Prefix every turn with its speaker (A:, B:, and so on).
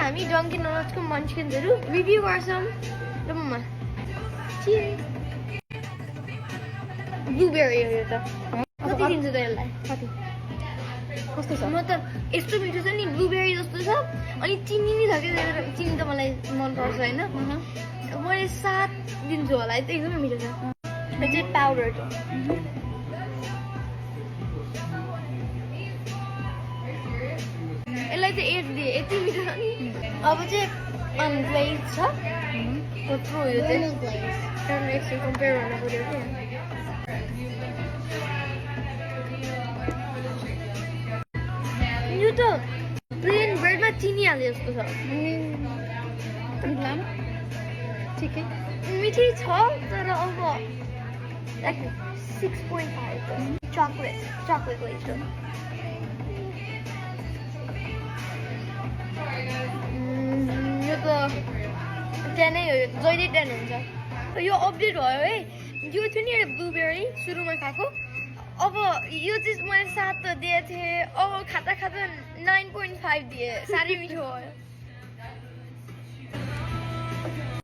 A: हामी डङ्किन डोनट्सको मन्चकिन्सहरू रिभ्यू गर्छौँ रुममा ब्लुबेरी हो यो त कति दिन्छु त यसलाई
B: कति कस्तो छ
A: म त यस्तो मिठो छ नि ब्लुबेरी जस्तो छ अनि चिनी नि छ क्या चिनी त मलाई मनपर्छ होइन मैले 7 दिन्छु होला यति एकदमै मिठो छ यो चाहिँ पाउडर यसलाई चाहिँ 8 दिए यति मिठो छ नि अब चाहिँ अनग्लेज छ कत्रो यो चाहिँ एकछिन कम्पेयर गर्न पऱ्यो क्या यो त प्लेन ब्रेडमा चिनी हाले जस्तो छ
B: ठिकै
A: मिठै छ तर अब 6.5 chocolate glaze यो त 10 नै हो जहिले 10 हुन्छ यो अपडेट भयो है यो थियो नि एउटा ब्लुबेरी सुरुमा खाएको अब यो चाहिँ मैले 7 त दिएको थिएँ अब खाता 9.5 दिएँ साह्रै मिठो भयो